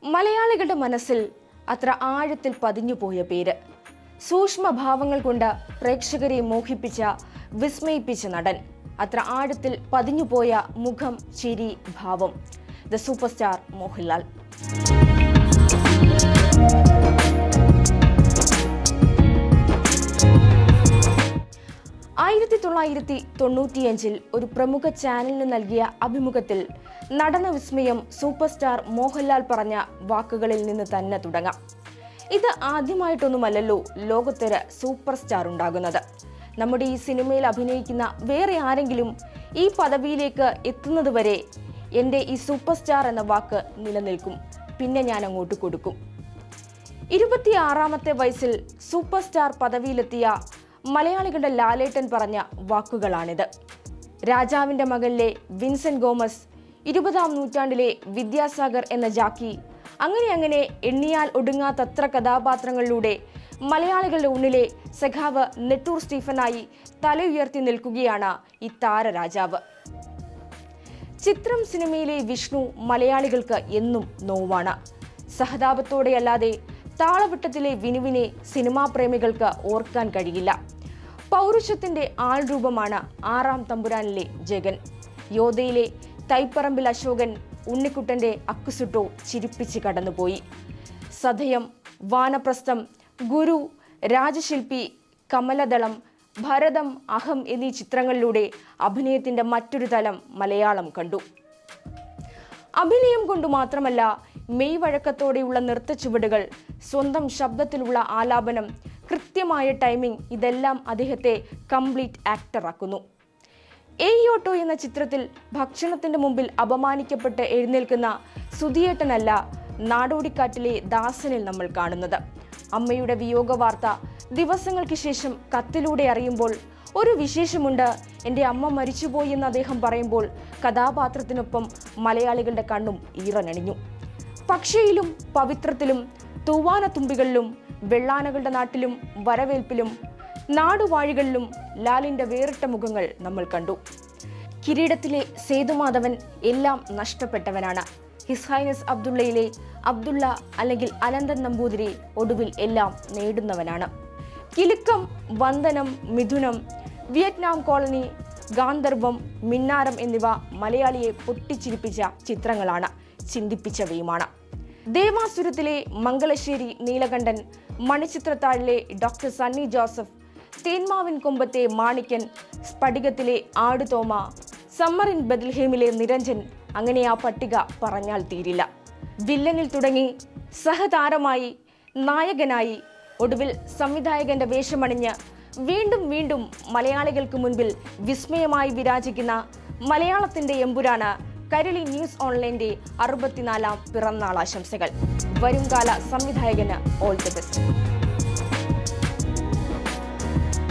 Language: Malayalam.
മലയാളികളുടെ മനസ്സിൽ അത്ര ആഴത്തിൽ പതിഞ്ഞുപോയ പേര്. സൂക്ഷ്മഭാവങ്ങൾ കൊണ്ട് പ്രേക്ഷകരെ മോഹിപ്പിച്ച, വിസ്മയിപ്പിച്ച നടൻ. അത്ര ആഴത്തിൽ പതിഞ്ഞുപോയ മുഖം, ചിരി, ഭാവം. The super star Mohanlal. ആയിരത്തി 1995 ഒരു പ്രമുഖ ചാനലിന് നൽകിയ അഭിമുഖത്തിൽ നടന വിസ്മയം സൂപ്പർ സ്റ്റാർ മോഹൻലാൽ പറഞ്ഞ വാക്കുകളിൽ നിന്ന് തന്നെ തുടങ്ങാം. ഇത് ആദ്യമായിട്ടൊന്നുമല്ലല്ലോ ലോകത്തൊരു സൂപ്പർ സ്റ്റാർ ഉണ്ടാകുന്നത്. നമ്മുടെ ഈ സിനിമയിൽ അഭിനയിക്കുന്ന വേറെ ആരെങ്കിലും ഈ പദവിയിലേക്ക് എത്തുന്നതുവരെ എൻ്റെ ഈ സൂപ്പർ സ്റ്റാർ എന്ന വാക്ക് നിലനിൽക്കും, പിന്നെ ഞാൻ അങ്ങോട്ട് കൊടുക്കും. 26-ാമത്തെ വയസ്സിൽ സൂപ്പർ സ്റ്റാർ പദവിയിലെത്തിയ മലയാളികളുടെ ലാലേട്ടൻ പറഞ്ഞ വാക്കുകളാണിത്. രാജാവിൻ്റെ മകനിലെ വിൻസെന്റ് ഗോമസ്, 20-ാം നൂറ്റാണ്ടിലെ വിദ്യാസാഗർ എന്ന ജാക്കി, അങ്ങനെ എണ്ണിയാൽ ഒടുങ്ങാത്തത്ര കഥാപാത്രങ്ങളിലൂടെ മലയാളികളുടെ ഉള്ളിലെ സഖാവ് നെട്ടൂർ സ്റ്റീഫനായി തല ഉയർത്തി നിൽക്കുകയാണ് ഈ താരരാജാവ്. ചിത്രം സിനിമയിലെ വിഷ്ണു മലയാളികൾക്ക് എന്നും നോവാണ്. സഹതാപത്തോടെയല്ലാതെ താളവട്ടത്തിലെ വിനുവിനെ സിനിമാ പ്രേമികൾക്ക് ഓർക്കാൻ കഴിയില്ല. പൗരുഷത്തിന്റെ ആൾരൂപമാണ് 6-ാം തമ്പുരാനിലെ ജഗൻ. യോധയിലെ തൈപ്പറമ്പിൽ അശോകൻ ഉണ്ണിക്കുട്ടന്റെ അക്കുസുട്ടോ ചിരിപ്പിച്ച് കടന്നുപോയി. സദയം, വാനപ്രസ്ഥം, ഗുരു, രാജശില്പി, കമലദളം, ഭരതം, അഹം എന്നീ ചിത്രങ്ങളിലൂടെ അഭിനയത്തിന്റെ മറ്റൊരു തലം മലയാളം കണ്ടു. അഭിനയം കൊണ്ട് മാത്രമല്ല, മെയ് വഴക്കത്തോടെയുള്ള നൃത്തച്ചുവടുകൾ, സ്വന്തം ശബ്ദത്തിലുള്ള ആലാപനം, കൃത്യമായ ടൈമിംഗ്, ഇതെല്ലാം അദ്ദേഹത്തെ കംപ്ലീറ്റ് ആക്ടറാക്കുന്നു. ഏയ്യോട്ടോ എന്ന ചിത്രത്തിൽ ഭക്ഷണത്തിന്റെ മുമ്പിൽ അപമാനിക്കപ്പെട്ട് എഴുന്നേൽക്കുന്ന സുധിയേട്ടനല്ല നാടോടിക്കാറ്റിലെ ദാസനിൽ നമ്മൾ കാണുന്നത്. അമ്മയുടെ വിയോഗ വാർത്ത ദിവസങ്ങൾക്ക് ശേഷം കത്തിലൂടെ അറിയുമ്പോൾ, ഒരു വിശേഷമുണ്ട്, എൻ്റെ അമ്മ മരിച്ചുപോയി എന്ന് അദ്ദേഹം പറയുമ്പോൾ കഥാപാത്രത്തിനൊപ്പം മലയാളികളുടെ കണ്ണും ഈറനണിഞ്ഞു. പക്ഷിയിലും പവിത്രത്തിലും തൂവാനത്തുമ്പികളിലും വെള്ളാനകളുടെ നാട്ടിലും വരവേൽപ്പിലും നാടുവാഴികളിലും ലാലിന്റെ വേറിട്ട മുഖങ്ങൾ നമ്മൾ കണ്ടു. കിരീടത്തിലെ സേതുമാധവൻ എല്ലാം നഷ്ടപ്പെട്ടവനാണ്. ഹിസ് ഹൈനസ് അബ്ദുള്ളയിലെ അബ്ദുള്ള അല്ലെങ്കിൽ അനന്തൻ നമ്പൂതിരി ഒടുവിൽ എല്ലാം നേടുന്നവനാണ്. കിലുക്കം, വന്ദനം, മിഥുനം, വിയറ്റ്നാം കോളനി, ഗാന്ധർവം, മിന്നാരം എന്നിവ മലയാളിയെ പൊട്ടിച്ചിരിപ്പിച്ച ചിത്രങ്ങളാണ്, ചിന്തിപ്പിച്ചവയുമാണ്. ദേവാസുരത്തിലെ മംഗലശ്ശേരി നീലകണ്ഠൻ, മണിച്ചിത്രത്താഴിലെ ഡോക്ടർ സണ്ണി ജോസഫ്, തേന്മാവിൻ കൊമ്പത്തെ മാണിക്കൻ, സ്ഫടികത്തിലെ ആടുതോമ, സമ്മറിൻ ബദൽഹേമിലെ നിരഞ്ജൻ, അങ്ങനെ ആ പട്ടിക പറഞ്ഞാൽ തീരില്ല. വില്ലനിൽ തുടങ്ങി സഹതാരമായി, നായകനായി, ഒടുവിൽ സംവിധായകന്റെ വേഷമണിഞ്ഞ് വീണ്ടും വീണ്ടും മലയാളികൾക്ക് മുൻപിൽ വിസ്മയമായി വിരാജിക്കുന്ന മലയാളത്തിന്റെ എമ്പുരാന് കൈരളി ന്യൂസ് ഓൺലൈന്റെ 64-ാം പിറന്നാൾ ആശംസകൾ. വരുംകാല സംവിധായകന് ഓൾ ദി ബെസ്റ്റ്.